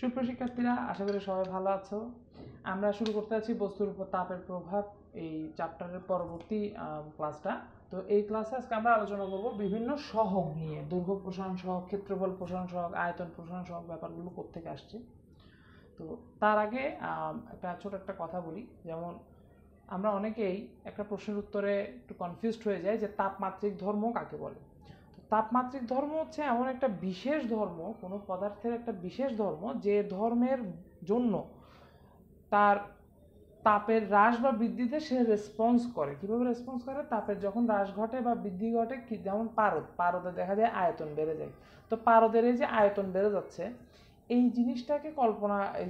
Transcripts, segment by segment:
সুপ্রিয় শিক্ষার্থীরা, আশা করি সবাই ভালো আছো। আমরা শুরু করতে যাচ্ছি বস্তুর উপর তাপের প্রভাব এই চ্যাপ্টারের পরবর্তী ক্লাসটা। তো এই ক্লাসে আজকে আমরা আলোচনা করব বিভিন্ন সহগ নিয়ে, দৈর্ঘ্য প্রসারণ সহগ, ক্ষেত্রফল প্রসারণ সহগ, আয়তন প্রসারণ সহগ ব্যাপারগুলো কোত্থেকে আসছে। তো তার আগে একটা ছোট একটা কথা বলি, যেমন আমরা অনেকেই একটা প্রশ্নের উত্তরে একটু কনফিউজড হয়ে যায় যে তাপমাত্রিক ধর্ম কাকে বলে। তাপমাত্রিক ধর্ম হচ্ছে এমন একটা বিশেষ ধর্ম, কোনো পদার্থের একটা বিশেষ ধর্ম যে ধর্মের জন্য তার তাপের হ্রাস বা বৃদ্ধিতে সে রেসপন্স করে। কীভাবে রেসপন্স করে? তাপের যখন হ্রাস ঘটে বা বৃদ্ধি ঘটে, যেমন পারদে দেখা যায় আয়তন বেড়ে যায়। তো পারদের এই যে আয়তন বেড়ে যাচ্ছে, এই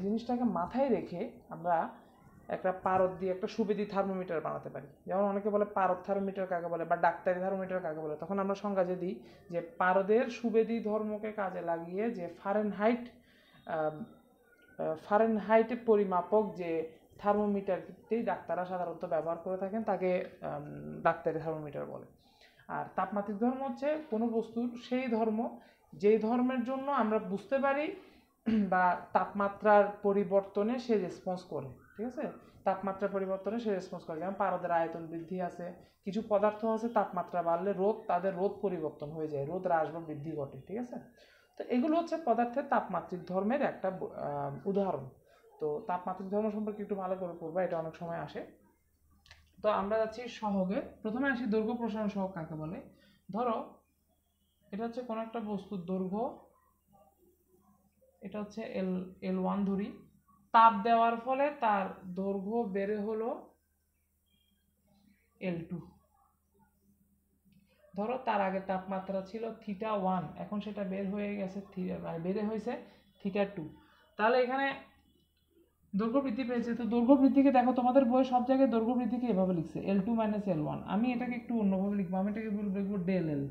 জিনিসটাকে মাথায় রেখে আমরা একটা পারদ দিয়ে একটা সুবেদী থার্মোমিটার বানাতে পারি। যেমন অনেকে বলে পারদ থার্মোমিটার কাকে বলে বা ডাক্তারি থার্মোমিটার কাকে বলে, তখন আমরা সংজ্ঞা যে দিই যে পারদের সুবেদী ধর্মকে কাজে লাগিয়ে যে ফারেনহাইট পরিমাপক যে থার্মোমিটারটি ডাক্তাররা সাধারণত ব্যবহার করে থাকেন, তাকে ডাক্তারি থার্মোমিটার বলে। আর তাপমাত্রিক ধর্ম হচ্ছে কোনো বস্তুর সেই ধর্ম যেই ধর্মের জন্য আমরা বুঝতে পারি বা তাপমাত্রার পরিবর্তনে সে রেসপন্স করে। ঠিক আছে, তাপমাত্রা পরিবর্তনে সে রেসপন্স করে। যেমন পারদের আয়তন বৃদ্ধি আছে, কিছু পদার্থ আছে তাপমাত্রা বাড়লে তাদের রোধ পরিবর্তন হয়ে যায়, রোধ হ্রাস বা বৃদ্ধি ঘটে। ঠিক আছে, তো এগুলো হচ্ছে পদার্থের তাপমাত্রিক ধর্মের একটা উদাহরণ। তো তাপমাত্রিক ধর্ম সম্পর্কে একটু ভালো করে পড়বা, এটা অনেক সময় আসে। তো আমরা যাচ্ছি সহগে। প্রথমে আসি দৈর্ঘ্য প্রসারণ সহগ কাকে বলে। ধরো এটা হচ্ছে কোনো একটা বস্তুর দৈর্ঘ্য, এটা হচ্ছে L1 ধরি। তাপ দেওয়ার ফলে তার দৈর্ঘ্য বেড়ে হলো L2। ধরো তার আগে তাপমাত্রা ছিল θ1, এখন সেটা বেড়ে হয়েছে θ2। তাহলে এখানে দৈর্ঘ্য বৃদ্ধি পেয়েছে। তো দৈর্ঘ্য বৃদ্ধিকে দেখো, তোমাদের বইয়ে সব জায়গায় দৈর্ঘ্য বৃদ্ধিকে এভাবে লিখছে L2 - L1। আমি এটাকে একটু অন্যভাবে লিখবো, আমি এটাকে লিখবো ΔL।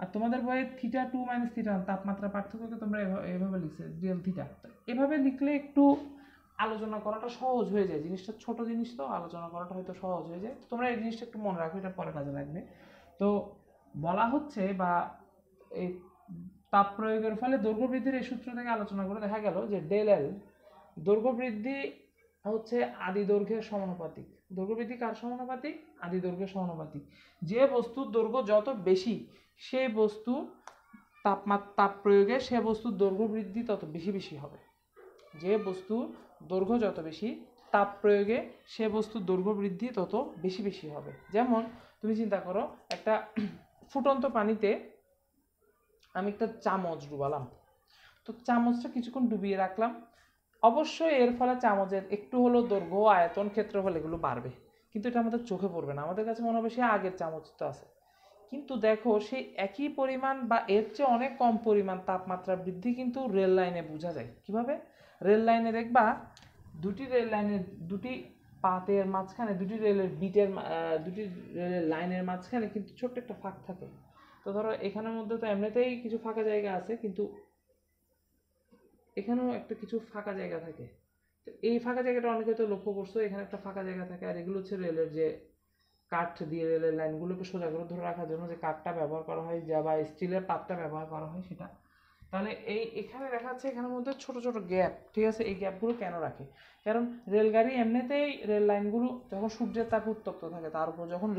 আর তোমাদের বইয়ে θ2 - θ1 তাপমাত্রা পার্থক্যকে তোমরা এভাবে লিখছে Δθ। এভাবে লিখলে একটু আলোচনা করাটা সহজ হয়ে যায়। জিনিসটা ছোট জিনিস, তো আলোচনা করাটা হয়তো সহজ হয়ে যায়। তোমরা এই জিনিসটা একটু মনে রাখো, এটা পরে কাজে লাগবে। তো বলা হচ্ছে বা এই তাপ প্রয়োগের ফলে দৈর্ঘ্য বৃদ্ধির এই সূত্র থেকে আলোচনা করে দেখা গেল যে ΔL দৈর্ঘ্য বৃদ্ধি হচ্ছে আদি দৈর্ঘ্যের সমানুপাতিক। দৈর্ঘ্য বৃদ্ধি কার সমানুপাতিক? আদি দৈর্ঘ্যের সমানুপাতিক। যে বস্তুর দৈর্ঘ্য যত বেশি, সেই বস্তু তাপ প্রয়োগে সে বস্তুর দৈর্ঘ্য বৃদ্ধি তত বেশি বেশি হবে। যে বস্তুর দৈর্ঘ্য যত বেশি, তাপ প্রয়োগে সে বস্তুর দৈর্ঘ্য বৃদ্ধি তত বেশি বেশি হবে। যেমন তুমি চিন্তা করো, একটা ফুটন্ত পানিতে আমি একটা চামচ ডুবালাম। তো চামচটা কিছুক্ষণ ডুবিয়ে রাখলাম, অবশ্যই এর ফলে চামচের একটু হলো দৈর্ঘ্য, আয়তন, ক্ষেত্রফল এগুলো বাড়বে, কিন্তু এটা আমাদের চোখে পড়বে না। আমাদের কাছে মনে হবে সে আগের চামচটা আছে। কিন্তু দেখো, সেই একই পরিমাণ বা এর চেয়ে অনেক কম পরিমাণ তাপমাত্রা বৃদ্ধি কিন্তু রেল লাইনে বোঝা যায়। কিভাবে? রেল লাইনে দেখবা দুটি পাতের মাঝখানে, দুটি রেলের লাইনের মাঝখানে কিন্তু ছোট্ট একটা ফাঁক থাকে। তো ধরো এখানের মধ্যে তো এমনিতেই কিছু ফাঁকা জায়গা আছে, কিন্তু এখানেও একটা কিছু ফাঁকা জায়গা থাকে। তো এই ফাঁকা জায়গাটা অনেকে তো লক্ষ্য করছো, এখানে একটা ফাঁকা জায়গা থাকে। আর এগুলো হচ্ছে রেলের যে কাঠ দিয়ে রেলের লাইনগুলোকে সোজা করে ধরে রাখার জন্য যে কাঠটা ব্যবহার করা হয়, যা বা স্টিলের পাতটা ব্যবহার করা হয় সেটা। তাহলে এখানে দেখা যাচ্ছে এখানের মধ্যে ছোট ছোট গ্যাপ। ঠিক আছে, এই গ্যাপগুলো কেন রাখে? কারণ রেলগাড়ি এমনিতেই রেল লাইনগুলো যখন সূর্যের তাপে উত্তপ্ত থাকে, তার উপর যখন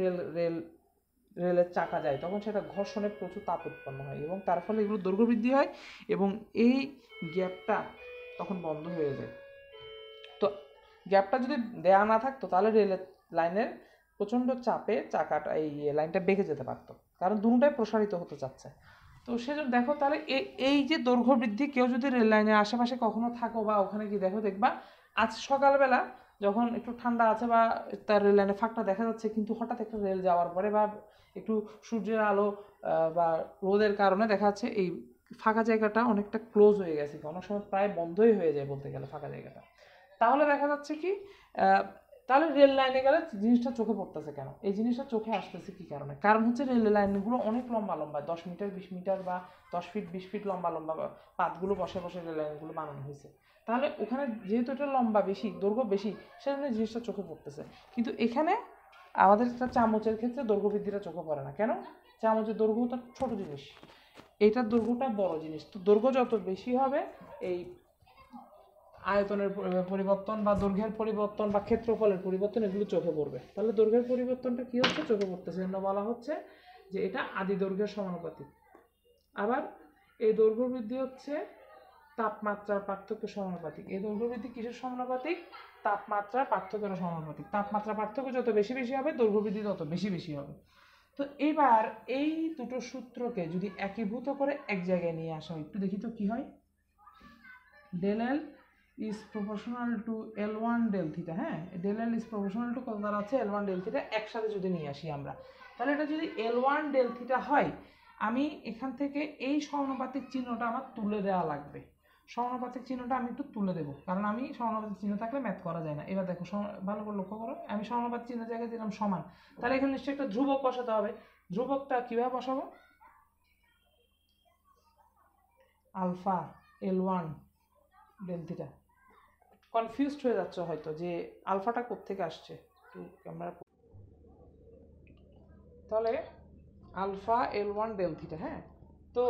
রেলের চাকা যায়, তখন সেটা ঘর্ষণে প্রচুর তাপ উৎপন্ন হয় এবং তার ফলে এগুলো দৈর্ঘ্য বৃদ্ধি হয় এবং এই গ্যাপটা তখন বন্ধ হয়ে যায়। তো গ্যাপটা যদি দেয়া না থাকতো, তাহলে রেলের লাইনের প্রচণ্ড চাপে চাকাটা এই লাইনটা বেঁকে যেতে পারতো, কারণ দুটোটাই প্রসারিত হতে চাচ্ছে। তো সেজন্য দেখো, তাহলে এই যে দৈর্ঘ্য বৃদ্ধি, কেউ যদি রেল লাইনের আশেপাশে কখনো থাকো বা ওখানে গিয়ে দেখবা আজ সকালবেলা যখন একটু ঠান্ডা আছে বা তার রেল লাইনের ফাঁকটা দেখা যাচ্ছে, কিন্তু হঠাৎ একটা রেল যাওয়ার পরে বা একটু সূর্যের আলো বা রোদের কারণে দেখা যাচ্ছে এই ফাঁকা জায়গাটা অনেকটা ক্লোজ হয়ে গেছে, অনেক সময় প্রায় বন্ধই হয়ে যায় বলতে গেলে ফাঁকা জায়গাটা। তাহলে দেখা যাচ্ছে কি, তাহলে রেল লাইনে গেলে জিনিসটা চোখে পড়তেছে কেন? এই জিনিসটা চোখে আসতেছে কি কারণে? কারণ হচ্ছে রেল লাইনগুলো অনেক লম্বা লম্বা, 10 মিটার 20 মিটার বা 10 ফিট 20 ফিট লম্বা লম্বা পাতগুলো বসে বসে রেল লাইনগুলো বানানো হয়েছে। তাহলে ওখানে যেহেতু এটা লম্বা বেশি, দৈর্ঘ্য বেশি, সেজন্য জিনিসটা চোখে পড়তেছে। কিন্তু এখানে আমাদের একটা চামচের ক্ষেত্রে দৈর্ঘ্য বৃদ্ধিটা চোখে পড়ে না। কেন? চামচের দৈর্ঘ্যটা ছোট জিনিস, এইটার দৈর্ঘ্যটা বড় জিনিস। তো দৈর্ঘ্য যত বেশি হবে, এই আয়তনের পরিবর্তন বা দৈর্ঘ্যের পরিবর্তন বা ক্ষেত্রফলের পরিবর্তন এগুলো চোখে পড়বে। তাহলে দৈর্ঘ্যের পরিবর্তনটা কি হচ্ছে, চোখে পড়তেছে, জন্য বলা হচ্ছে যে এটা আদি দৈর্ঘ্যের সমানুপাতিক। আবার এই দৈর্ঘ্য বৃদ্ধি হচ্ছে তাপমাত্রার পার্থক্যের সমানুপাতিক। এই দৈর্ঘ্য বৃদ্ধি কিসের সমানুপাতিক? তাপমাত্রার পার্থক্যের সমানুপাতিক। তাপমাত্রা পার্থক্য যত বেশি বেশি হবে, দৈর্ঘ্য বৃদ্ধি তত বেশি বেশি হবে। তো এবার এই দুটো সূত্রকে যদি একীভূত করে এক জায়গায় নিয়ে আসা হয়, একটু দেখি তো কি হয়। Del L is proportional to L1 del theta. হ্যাঁ, del L is proportional to কত দ্বারা আছে, L1 ডেল থিটা। একসাথে যদি নিয়ে আসি আমরা, তাহলে এটা যদি L1 ডেল থিটা হয়, আমি এখান থেকে এই সমানুপাতিক চিহ্নটা আমার তুলে দেওয়া লাগবে। সমানুপাতিক চিহ্নটা আমি একটু তুলে দেবো, কারণ আমি সমানুপাতিক চিহ্ন থাকলে ম্যাথ করা যায় না। এবার দেখো, ভালো করে লক্ষ্য করো, আমি সমানুপাতিক চিহ্নের জায়গায় দিলাম সমান, তাহলে এখানে নিশ্চয়ই একটা ধ্রুবক বসাতে হবে। ধ্রুবকটা কিভাবে বসাবো? Alpha L1 del theta. Confused হয়ে যাচ্ছে হয়তো যে আলফাটা কোত্থেকে আসছে, একটু ক্যামেরা। তাহলে আলফা L1 ডেল থিটা। হ্যাঁ, তো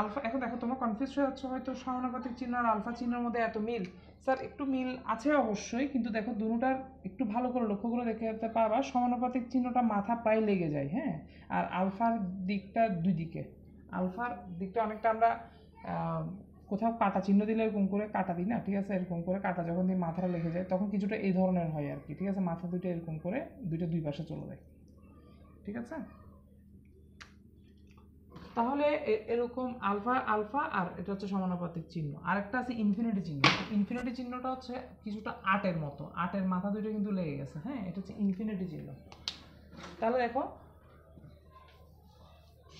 আলফা, এখন দেখো তোমরা কনফিউজ হয়ে যাচ্ছ হয়তো, সমানুপাতিক চিহ্ন আর আলফা চিহ্নের মধ্যে এত মিল। স্যার একটু মিল আছে অবশ্যই, কিন্তু দেখো দুটোটার একটু ভালো করে লক্ষ্য করে দেখতে পাবা, সমানুপাতিক চিহ্নটা মাথা প্রায় লেগে যায়। হ্যাঁ, আর আলফার দিকটা দুই দিকে, আলফার দিকটা অনেকটা আমরা কোথাও কাটা চিহ্ন দিলে এরকম করে কাটা দিই না, ঠিক আছে, এরকম করে কাটা যখন দিয়ে মাথাটা লেগে যায় তখন কিছুটা এই ধরনের হয় আর কি, ঠিক আছে, মাথা দুইটা এরকম করে দুইটা দুই পাশে চলে যায়, ঠিক আছে। তাহলে এরকম আলফা আলফা, আর এটা হচ্ছে সমানুপাতিক চিহ্ন। আরেকটা আছে ইনফিনিটি চিহ্ন। ইনফিনিটি চিহ্নটা হচ্ছে কিছুটা আটের মতো, আটের মাথা দুটো কিন্তু লেগে গেছে। হ্যাঁ, এটা হচ্ছে ইনফিনিটি চিহ্ন। তাহলে দেখো,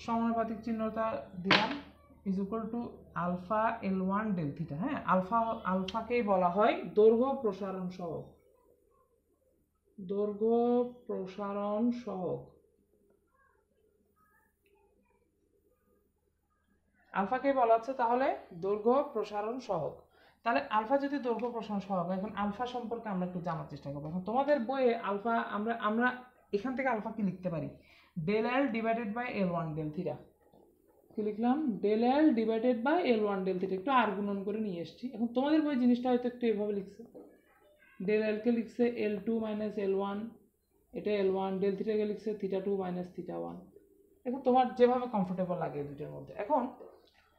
সমানুপাতিক চিহ্নটা দিলাম is equal to alpha L1 del theta. হ্যাঁ, আলফাকেই বলা হয় দৈর্ঘ্য প্রসারণ সহগ। দৈর্ঘ্য প্রসারণ সহগ, আলফাকে বলা হচ্ছে তাহলে দৈর্ঘ্য প্রসারণ সহগ। তাহলে আলফা যদি দৈর্ঘ্য প্রসারণ সহগ, এখন আলফা সম্পর্কে আমরা একটু জানার চেষ্টা করবো। এখন তোমাদের বইয়ে আলফা, আমরা আমরা এখান থেকে আলফা কি লিখতে পারি? Del L divided by L1 del theta. কি লিখলাম? Del L divided by L1 del theta. একটু আর গুণন করে নিয়ে এসেছি। এখন তোমাদের বই জিনিসটা হয়তো একটু এভাবে লিখছে, ডেল এল কে লিখছে L2 মাইনাস L1, এটা L1, ডেল থিটাকে লিখছে θ2 মাইনাস θ1। এখন তোমার যেভাবে কমফোর্টেবল লাগে দুটোর মধ্যে। এখন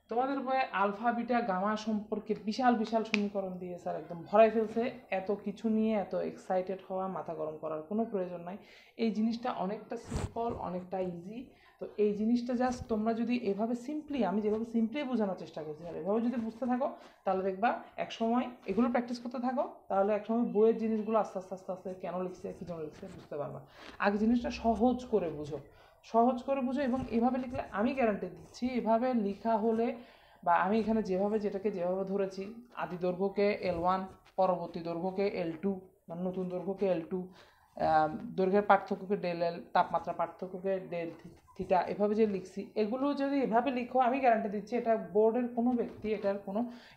তোমাদের বইয়ে আলফা বিটা গামা সম্পর্কে বিশাল বিশাল সমীকরণ দিয়ে স্যার একদম ভরাই ফেলছে। এত কিছু নিয়ে এত এক্সাইটেড হওয়া, মাথা গরম করার কোনো প্রয়োজন নাই। এই জিনিসটা অনেকটা সিম্পল, অনেকটা ইজি। তো এই জিনিসটা জাস্ট তোমরা যদি এভাবে সিম্পলি, আমি যেভাবে সিম্পলি বোঝানোর চেষ্টা করছি, আর এভাবে যদি বুঝতে থাকো, তাহলে দেখবা এক সময় এগুলো প্র্যাকটিস করতে থাকো, তাহলে এক সময় বইয়ের জিনিসগুলো আস্তে আস্তে আস্তে আস্তে কেন লিখছে, কী জন্য লিখছে বুঝতে পারবা। আগে জিনিসটা সহজ করে বুঝো, সহজ করে বুঝো, এবং এভাবে লিখলে আমি গ্যারান্টি দিচ্ছি, এভাবে লেখা হলে বা আমি এখানে যেভাবে যেটাকে যেভাবে ধরেছি, আদি দৈর্ঘ্যকে L1, পরবর্তী দৈর্ঘ্যকে L2, মানে নতুন দৈর্ঘ্যকে L2, দৈর্ঘ্যের পার্থক্যকে ডেল এল, তাপমাত্রা পার্থক্যকে ডেল থিটা, এভাবে যে লিখছি, এগুলো যদি এভাবে লিখো, আমি গ্যারান্টি দিচ্ছি এটা বোর্ডের কোনো ব্যক্তি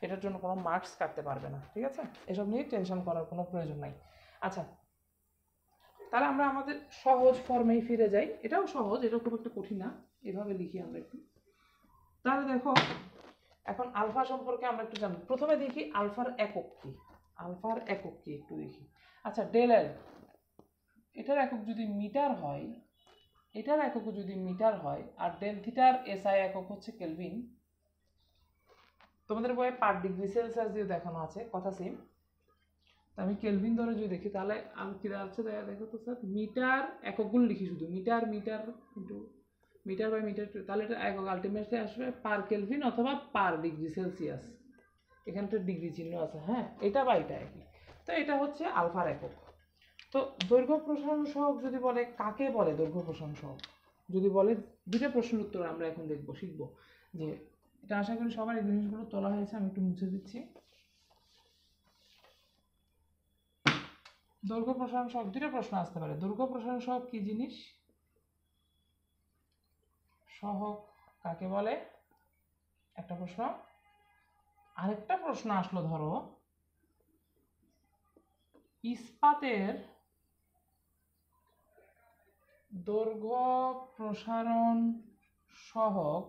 এটার জন্য কোনো মার্কস কাটতে পারবে না, ঠিক আছে। এসব নিয়ে টেনশন করার কোনো প্রয়োজন নাই। আচ্ছা, তাহলে আমরা আমাদের সহজ ফর্মেই ফিরে যাই। এটাও সহজ, এটাও খুব একটা কঠিন না, এভাবে লিখি আমরা একটু। তাহলে দেখো, এখন আলফা সম্পর্কে আমরা একটু জানি। প্রথমে দেখি আলফার একক কি, আলফার একক কি একটু দেখি। আচ্ছা, ডেল এল, এটার একক যদি মিটার হয়, এটার একক যদি মিটার হয়, আর ডেল থিটার এসআই একক হচ্ছে কেলভিন। তোমাদের বইয়ে পার ডিগ্রি সেলসিয়াস দিয়ে দেখানো আছে, কথা সেম। আমি কেলভিন ধরে যদি দেখি, তাহলে আমি কি দাঁড়াচ্ছে দেখো তো স্যার, মিটার এককগুলো লিখি শুধু, metre metre into metre by metre, তাহলে এটা একক আলটিমেটলি আসবে পার কেলভিন অথবা পার ডিগ্রি সেলসিয়াস। এখানে একটা ডিগ্রি চিহ্ন আছে। হ্যাঁ, এটা বা এটা একই। তো এটা হচ্ছে আলফার একক। তো দৈর্ঘ্য প্রসারণ সহগ যদি বলে, কাকে বলে দৈর্ঘ্য প্রসারণ সহগ যদি বলে, দুটো প্রশ্নের উত্তর আমরা এখন দেখবো, শিখবো। যে এটা আশা করি সবার এই জিনিসগুলো তোলা হয়েছে, আমি একটু মুছে দিচ্ছি। দৈর্ঘ্য প্রসারণ সহগ, দুটো প্রশ্ন আসতে পারে। দৈর্ঘ্য প্রসারণ সহগ কি জিনিস, সহগ কাকে বলে, একটা প্রশ্ন। আরেকটা প্রশ্ন আসলো, ধরো ইস্পাতের দৈর্ঘ্য প্রসারণ সহগ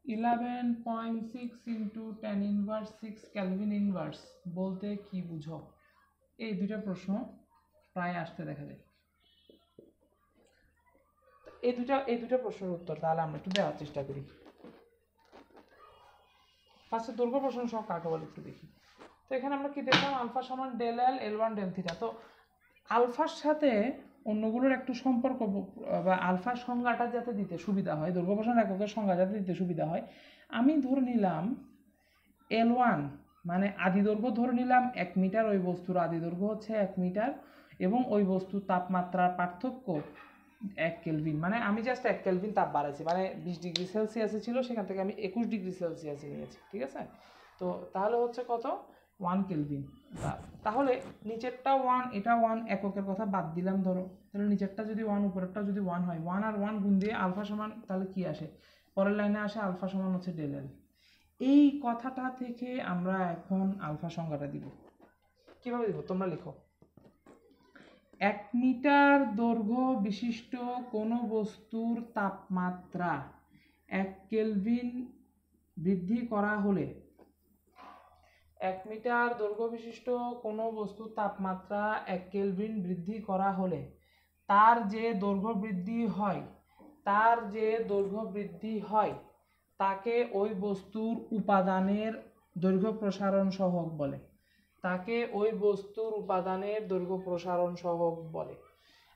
11.6 into tan inverse 6 Calvin inverse বলতে কি বুঝো? এই দুইটা প্রশ্ন প্রায় আসতে দেখা যায়। এই দুটো প্রশ্নের উত্তর তাহলে আমরা একটু দেওয়ার চেষ্টা করি। ফার্স্টে দৈর্ঘ্য প্রসারণ সহগ কাকে বলে একটু দেখি। তো এখানে আমরা কি দেখলাম, আলফা সমান ডেল এল, L1 ডেল থিটা। তো আলফার সাথে অন্যগুলোর একটু সম্পর্ক বা আলফার সংজ্ঞাটা যাতে দিতে সুবিধা হয়, দৈর্ঘ্য প্রসারণ এককের সংজ্ঞা যাতে দিতে সুবিধা হয়, আমি ধরে নিলাম L1 মানে আদি দৈর্ঘ্য ধরে নিলাম 1 মিটার, ওই বস্তুর আদি দৈর্ঘ্য হচ্ছে 1 মিটার এবং ওই বস্তুর তাপমাত্রার পার্থক্য 1 কেলভিন। মানে আমি জাস্ট 1 কেলভিন তাপ বাড়াইছি, মানে 20 ডিগ্রি সেলসিয়াসে ছিল সেখান থেকে আমি 21 ডিগ্রি সেলসিয়াসে নিয়েছি, ঠিক আছে? তো তাহলে হচ্ছে কত, 1 কেলভিন। তাহলে নিচেরটা 1 এটা 1, এককের কথা বাদ দিলাম ধরো, তাহলে নিচেরটা যদি 1 উপরেরটা যদি 1 হয়, 1 আর 1 গুণ দিয়ে আলফা সমান তাহলে কি আসে, পরের লাইনে আসে আলফা সমান হচ্ছে ডেল এল। এই কথাটা থেকে আমরা এখন আলফা সংজ্ঞাটা দিব। কিভাবে দিব তোমরা লিখো। 1 মিটার দৈর্ঘ্য বিশিষ্ট কোনো বস্তুর তাপমাত্রা 1 কেলভিন বৃদ্ধি করা হলে, 1 মিটার দৈর্ঘ্য বিশিষ্ট কোনো বস্তুর তাপমাত্রা 1 কেলভিন বৃদ্ধি করা হলে তার যে দৈর্ঘ্য বৃদ্ধি হয় তাকে ওই বস্তুর উপাদানের দৈর্ঘ্য প্রসারণ সহগ বলে।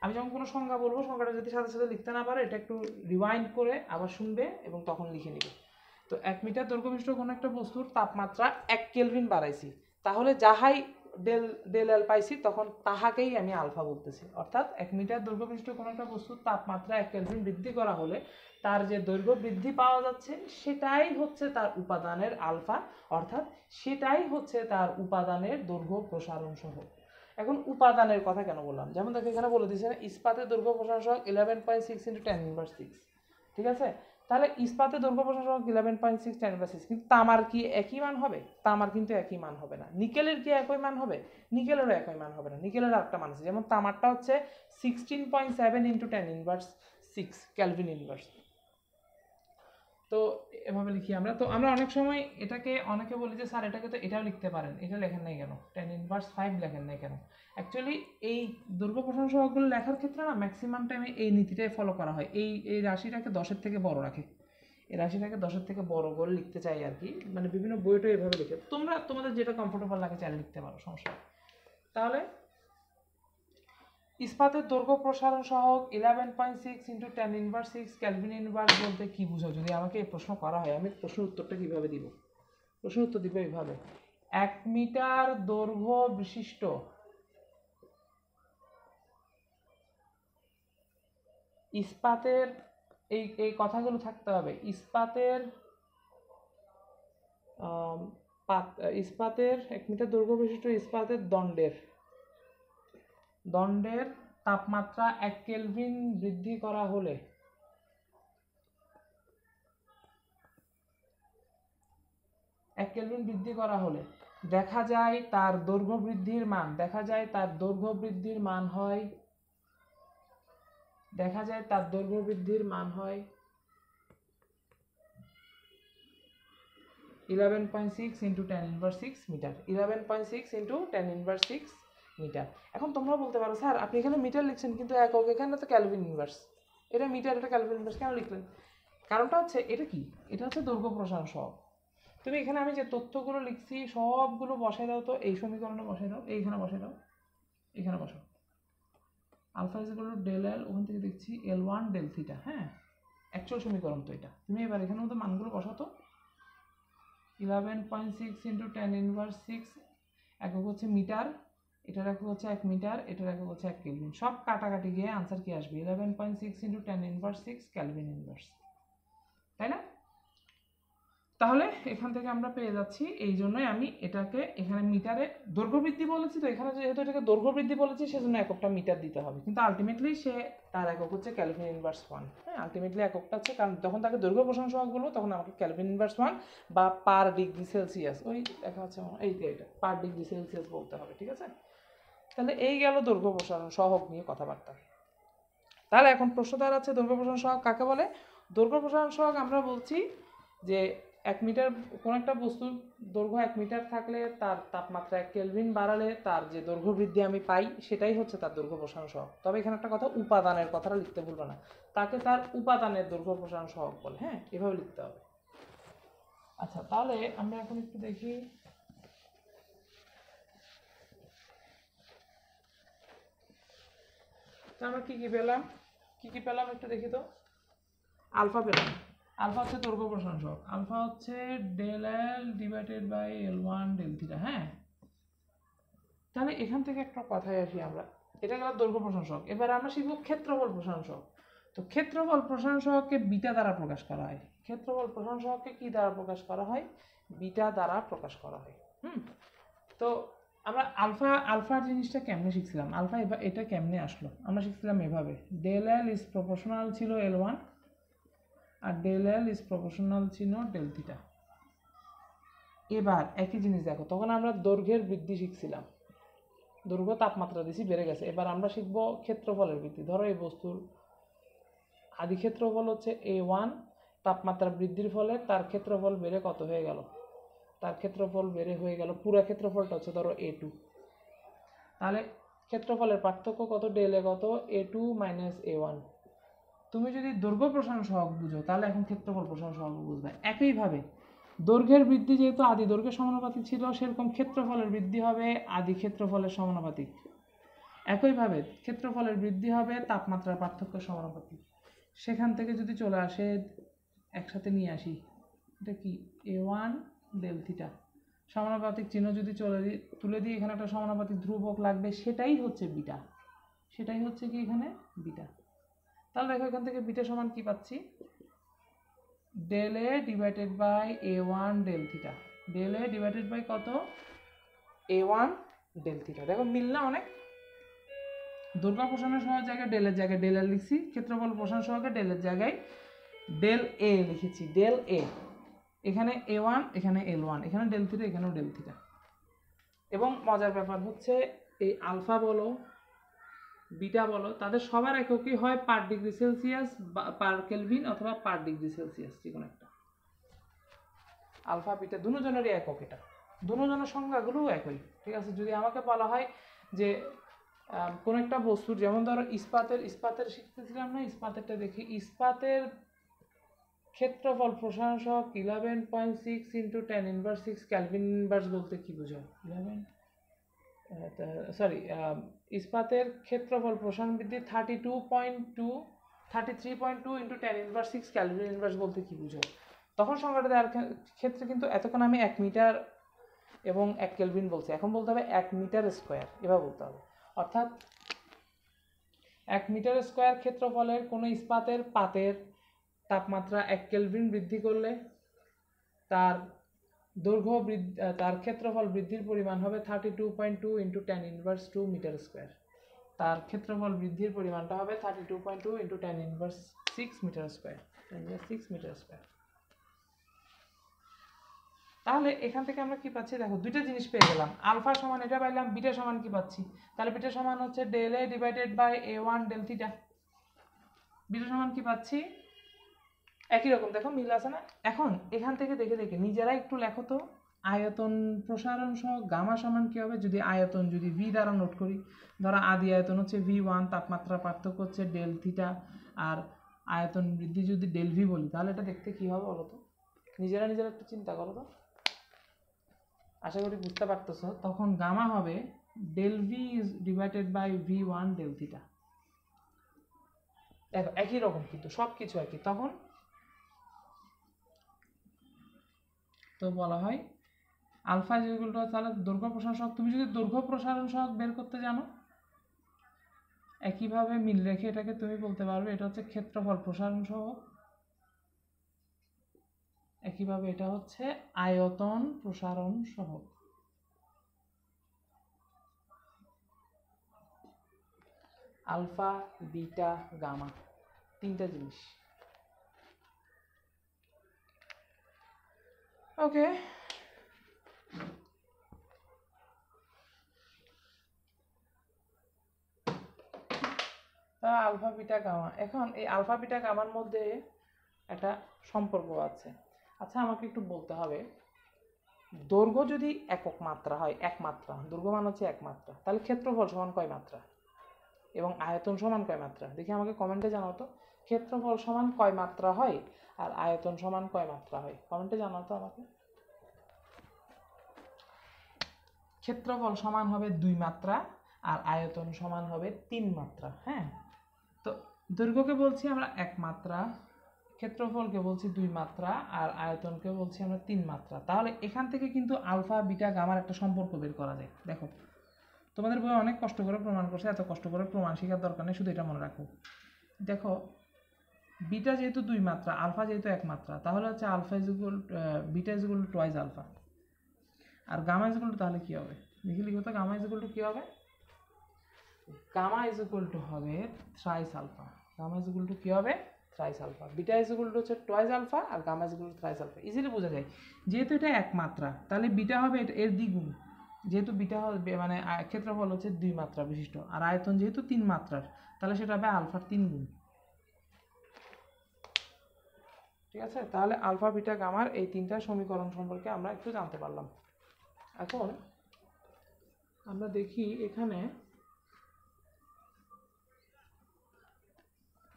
আমি যখন কোনো সংজ্ঞা বলবো, সংজ্ঞাটা যদি সাথে সাথে লিখতে না পারে এটা একটু রিওয়াইন্ড করে আবার শুনবে এবং তখন লিখে নিবে। তো 1 মিটার দৈর্ঘ্য বিশিষ্ট কোনো একটা বস্তুর তাপমাত্রা 1 কেলভিন বাড়াইছি, তাহলে যাহাই ডেল এল পাইছি তখন তাহাকেই আমি আলফা বলতেছি। অর্থাৎ 1 মিটার দৈর্ঘ্য বিশিষ্ট কোনো একটা বস্তুর তাপমাত্রা 1 কেলভিন বৃদ্ধি করা হলে তার যে দৈর্ঘ্য বৃদ্ধি পাওয়া যাচ্ছে সেটাই হচ্ছে তার উপাদানের আলফা, অর্থাৎ সেটাই হচ্ছে তার উপাদানের দৈর্ঘ্য প্রসারণ সহগ। এখন উপাদানের কথা কেন বললাম, যেমন দেখো এখানে বলে দিয়েছে না, ইস্পাতের দৈর্ঘ্য প্রসারণ সহগ 11.6 ইন্টু tan ইনভার্স 6, ঠিক আছে? তাহলে ইস্পাতের দৈর্ঘ্য প্রসারণ সহগ 11.6 tan ইনভার্স 6, কিন্তু তামার কি একই মান হবে? তামার কিন্তু একই মান হবে না। নিকেলের কি একই মান হবে? নিকেলেরও একই মান হবে না। নিকেলের আরেকটা মান আছে, যেমন তামারটা হচ্ছে 16.7 into tan inverse 6 Calvin inverse. তো এভাবে লিখি আমরা। তো আমরা অনেক সময় এটাকে অনেকে বলি যে স্যার এটাকে তো এটাও লিখতে পারেন, এটা লেখেন নাই কেন, tan ইনভার্স 5 লেখেন নাই কেন? অ্যাকচুয়ালি এই দৈর্ঘ্য প্রসারণ সহগগুলো লেখার ক্ষেত্রে না ম্যাক্সিমাম টাইমে এই নীতিটাই ফলো করা হয়। এই রাশিটাকে 10-এর থেকে বড় রাখে, এই রাশিটাকে 10-এর থেকে বড় করে লিখতে চাই আর কি, মানে বিভিন্ন বইটা এভাবে লিখে। তোমরা তোমাদের যেটা কমফোর্টেবল লাগে চাইলে লিখতে পারো, সমস্যা নেই। তাহলে ইস্পাতের দৈর্ঘ্য প্রসারণ সহগ 11.6 into tan inverse 6 Calvin inverse বলতে কি বুঝো? যদি আমাকে এই প্রশ্ন করা হয় আমি প্রশ্নের উত্তরটা কিভাবে দিব? প্রশ্নের উত্তর দিব এইভাবে, 1 মিটার দৈর্ঘ্য বিশিষ্ট ইস্পাতের, এই কথাগুলো থাকতে হবে, ইস্পাতের 1 মিটার দৈর্ঘ্য বিশিষ্ট ইস্পাতের দণ্ডের তাপমাত্রা 1 কেলভিন বৃদ্ধি করা হলে দেখা যায় তার দৈর্ঘ্য বৃদ্ধির মান হয় 11.6 into tan inverse 6 metre. 11.6 into tan inverse 6 metre. এখন তোমরা বলতে পারো স্যার আপনি এখানে মিটার লিখছেন কিন্তু একক, এখানে তো ক্যালভিন ইনভার্স, এটা মিটার এটা ক্যালভিন ইনভার্স কেন লিখলেন? কারণটা হচ্ছে এটা কি, এটা হচ্ছে দৈর্ঘ্য প্রসারণ সহগ। তুমি এখানে আমি যে তথ্যগুলো লিখছি সবগুলো বসাই দাও তো, এই সমীকরণে বসাই দাও, এইখানে বসাই দাও, এখানে বসাও। Alpha is equal to del L, ওখান থেকে দেখছি L1 ডেল থিটা, হ্যাঁ অ্যাকচুয়াল সমীকরণ তো এটা। তুমি এবার এখানে মধ্যে মানগুলো বসাও তো। 11.6 ইন্টু tan ইনভার্স 6, একক হচ্ছে মিটার, এটার একক হচ্ছে 1 মিটার, এটার একক হচ্ছে 1 কেলভিন। সব কাটাকাটি গিয়ে আনসার কি আসবে? 11.6 into tan inverse 6 Calvin inverse, তাই না? তাহলে এখান থেকে আমরা পেয়ে যাচ্ছি, এই জন্যই আমি এটাকে এখানে মিটারে দৈর্ঘ্য বৃদ্ধি বলেছি, তো এখানে যেহেতু এটাকে দৈর্ঘ্য বৃদ্ধি বলেছি সেজন্য এককটা মিটার দিতে হবে, কিন্তু আলটিমেটলি সে তার একক হচ্ছে ক্যালভিন ইনভার্স 1। হ্যাঁ আলটিমেটলি এককটা হচ্ছে, কারণ যখন তাকে দৈর্ঘ্য প্রসারণ সহগ বলবো তখন আমাকে ক্যালভিন ইনভার্স 1 বা পার ডিগ্রি সেলসিয়াস, ওই দেখা যাচ্ছে এইটা পার ডিগ্রি সেলসিয়াস বলতে হবে, ঠিক আছে? তাহলে এই গেল দৈর্ঘ্য প্রসারণ সহগ নিয়ে কথাবার্তা। তাহলে এখন প্রশ্ন দাঁড়াচ্ছে দৈর্ঘ্য প্রসারণ সহগ কাকে বলে? দৈর্ঘ্য প্রসারণ সহগ আমরা বলছি যে 1 মিটার কোন একটা বস্তুর দৈর্ঘ্য 1 মিটার থাকলে তার তাপমাত্রা 1 কেলভিন বাড়ালে তার যে দৈর্ঘ্য বৃদ্ধি আমি পাই সেটাই হচ্ছে তার দৈর্ঘ্য প্রসারণ সহগ। তবে এখানে একটা কথা, উপাদানের কথাটা লিখতে ভুলবে না, তাকে তার উপাদানের দৈর্ঘ্য প্রসারণ সহগ বলে। হ্যাঁ, এভাবে লিখতে হবে। আচ্ছা, তাহলে আমরা এখন একটু দেখি আমরা কি কি পেলাম একটু দেখি তো। আলফা পেলাম। আলফা হচ্ছে দৈর্ঘ্য প্রসারণ সহগ। আলফা হচ্ছে del L divided by L one del theta. হ্যাঁ, তাহলে এখান থেকে একটা কথায় আসি আমরা, এটা গেল দৈর্ঘ্য প্রসারণ সহগ। এবার আমরা শিখব ক্ষেত্রফল প্রসারণ সহগ। তো ক্ষেত্রফল প্রসারণ সহগকে বিটা দ্বারা প্রকাশ করা হয়। ক্ষেত্রফল প্রসারণ সহগকে কি দ্বারা প্রকাশ করা হয়? বিটা দ্বারা প্রকাশ করা হয়। তো আমরা আলফার জিনিসটা কেমনে শিখছিলাম, আলফা এটা কেমনে আসলো আমরা শিখছিলাম এভাবে, ডেল এল ইজ প্রপোর্শনাল ছিল এল ওয়ান আর ডেল এল ইজ প্রপোর্শনাল ছিল ডেল থিটা। এবার একই জিনিস দেখো, তখন আমরা দৈর্ঘ্যের বৃদ্ধি শিখছিলাম, দৈর্ঘ্য তাপমাত্রা দিছি বেড়ে গেছে। এবার আমরা শিখবো ক্ষেত্রফলের বৃদ্ধি। ধরো এই বস্তুর আদি ক্ষেত্রফল হচ্ছে A1, তাপমাত্রা বৃদ্ধির ফলে তার ক্ষেত্রফল বেড়ে কত হয়ে গেল, তার ক্ষেত্রফল বেড়ে হয়ে গেল, পুরো ক্ষেত্রফলটা হচ্ছে ধরো A2। তাহলে ক্ষেত্রফলের পার্থক্য কত, ডেল এ কত, A2 মাইনাস A1। তুমি যদি দৈর্ঘ্য প্রসারণ সহগ বুঝো তাহলে এখন ক্ষেত্রফল প্রসারণ সহগ বুঝবে। একইভাবে দৈর্ঘ্যের বৃদ্ধি যেহেতু আদি দৈর্ঘ্যের সমানুপাতিক ছিল, সেরকম ক্ষেত্রফলের বৃদ্ধি হবে আদি ক্ষেত্রফলের সমানুপাতিক। একইভাবে ক্ষেত্রফলের বৃদ্ধি হবে তাপমাত্রার পার্থক্যের সমানুপাতিক। সেখান থেকে যদি চলে আসে, একসাথে নিয়ে আসি, এটা কি A1 ডেল থিটা, সমানুপাতিক চিহ্ন যদি তুলে দিই, এখানে একটা সমানুপাতিক ধ্রুবক লাগবে, সেটাই হচ্ছে বিটা, সেটাই হচ্ছে কি এখানে বিটা। তাহলে দেখো এখান থেকে বিটা সমান কি পাচ্ছি, del A divided by A1 del theta. Del A divided by কত, A1 ডেল থিটা। দেখো মিল না অনেক। দৈর্ঘ্য প্রসারণ সহগের জায়গায় ডেলের জায়গায় ডেল এল লিখছি, ক্ষেত্রফল প্রসারণ সহগের ডেলের জায়গায় ডেল এ লিখেছি, ডেল এ। এখানে A1, এখানে L1, এখানে ডেল থিটা, এখানেও ডেল থিটা। এবং মজার ব্যাপার হচ্ছে এই আলফা বলো বিটা বলো, তাদের সবার এককই হয় per degree Celsius, per kelvin অথবা পার ডিগ্রি সেলসিয়াস, যে কোনো একটা। আলফা বিটা দুজনেরই একক, এটা দুজনের সংজ্ঞাগুলোও একই। ঠিক আছে, যদি আমাকে বলা হয় যে কোন একটা বস্তুর, যেমন ধরো ইস্পাতের শিখতেছিলাম না, ইস্পাতেরটা দেখি, ইস্পাতের ক্ষেত্রফল প্রসারণ সহগ 11.6 ইন্টু 10 ইনভার্স 6 ক্যালভিন ইনভার্স বলতে কি বোঝায়? ইস্পাতের ক্ষেত্রফল প্রসারণ বৃদ্ধি 33.2 ইন্টু 10 ইনভার্স 6 ক্যালভিন ইনভার্স বলতে কি বোঝায়? তখন সংখ্যাটা দেওয়ার ক্ষেত্রে কিন্তু এতক্ষণ আমি 1 মিটার এবং 1 কেলভিন বলছি, এখন বলতে হবে 1 মিটার স্কোয়ার, এভাবে বলতে হবে। অর্থাৎ 1 মিটার স্কোয়ার ক্ষেত্রফলের কোনো ইস্পাতের পাতের তাপমাত্রা 1 কেলভিন বৃদ্ধি করলে তার দৈর্ঘ্য বৃদ্ধি, তার ক্ষেত্রফল বৃদ্ধির পরিমাণ হবে 32.2 ইন্টু 10 ইনভার্স 2 মিটার স্কোয়ার। তার ক্ষেত্রফল বৃদ্ধির পরিমাণটা হবে 32.2 into 10 inverse 6 metre square, 6 metre square. তাহলে এখান থেকে আমরা কি পাচ্ছি, দেখো দুইটা জিনিস পেয়ে গেলাম, আলফা সমান এটা পাইলাম, বিটা সমান কি পাচ্ছি, তাহলে বিটা সমান হচ্ছে del A divided by A1 del theta. Beta সমান কি পাচ্ছি, একই রকম, দেখো মিল আছে না। এখন এখান থেকে দেখে দেখে নিজেরা একটু লেখো তো, আয়তন প্রসারণ সহগ গামা সমান কি হবে, যদি আয়তন যদি ভি দ্বারা নোট করি, ধরো আদি আয়তন হচ্ছে V1, তাপমাত্রা পার্থক্য হচ্ছে ডেল থিটা, আর আয়তন বৃদ্ধি যদি ডেল ভি বলি, তাহলে এটা দেখতে কি হবে বলো তো, নিজেরা একটু চিন্তা করো তো, আশা করি বুঝতে পারতেছো। তখন গামা হবে del V is divided by V1 del theta. দেখো একই রকম কিন্তু সব কিছু একই। তখন তো বলা হয় আলফা যেগুলো, তাহলে দৈর্ঘ্য প্রসারণ সহগ, তুমি যদি দৈর্ঘ্য প্রসারণ সহগ বের করতে জানো, একইভাবে মিল রেখে এটাকে তুমি বলতে পারবে এটা হচ্ছে ক্ষেত্রফল প্রসারণ সহগ, একইভাবে এটা হচ্ছে আয়তন প্রসারণ সহগ। আলফা বিটা গামা তিনটা জিনিস। ওকে, আলফা বিটা গামা। এখন এই আলফা বিটা গামার মধ্যে একটা সম্পর্ক আছে। আচ্ছা আমাকে একটু বলতে হবে, দৈর্ঘ্য যদি একক মাত্রা হয়, এক মাত্রা, দৈর্ঘ্য মান হচ্ছে এক মাত্রা, তাহলে ক্ষেত্রফল সমান কয় মাত্রা এবং আয়তন সমান কয় মাত্রা? দেখি আমাকে কমেন্টে জানাও তো, ক্ষেত্রফল সমান কয় মাত্রা হয় আর আয়তন সমান কয় মাত্রা হয়? কমেন্টে জানাও তো আমাকে। ক্ষেত্রফল সমান হবে 2 মাত্রা আর আয়তন সমান হবে 3 মাত্রা। হ্যাঁ, তো দৈর্ঘ্যকে বলছি আমরা 1 মাত্রা, ক্ষেত্রফলকে বলছি 2 মাত্রা আর আয়তনকে বলছি আমরা 3 মাত্রা। তাহলে এখান থেকে কিন্তু আলফা বিটা গামার একটা সম্পর্ক বের করা যায়। দেখো তোমাদের বই অনেক কষ্ট করে প্রমাণ করছে, এত কষ্ট করে প্রমাণ শেখার দরকার নেই, শুধু এটা মনে রাখো। দেখো বিটা যেহেতু 2 মাত্রা, আলফা যেহেতু 1 মাত্রা, তাহলে হচ্ছে alpha is equal beta is equal to twice alpha, আর গামা ইজ ইকুয়াল টু তাহলে কি হবে? দেখি লিখো তো, গামা ইজ ইকুয়াল টু কি হবে? গামা ইজ ইকুয়াল টু হবে thrice alpha. Gamma is equal to কি হবে? Thrice alpha. Beta is equal to হচ্ছে টুয়াইস আলফা আর gamma is equal to thrice alpha. Easily বোঝা যায়, যেহেতু এটা 1 মাত্রা তাহলে বিটা হবে এর দ্বিগুণ, যেহেতু বিটা হবে মানে ক্ষেত্রফল হচ্ছে 2 মাত্রা বিশিষ্ট, আর আয়তন যেহেতু 3 মাত্রার, তাহলে সেটা হবে আলফার 3 গুণ। ঠিক আছে, তাহলে আলফা বিটা গামার এই তিনটা সমীকরণ সম্পর্কে আমরা একটু জানতে পারলাম। এখন আমরা দেখি এখানে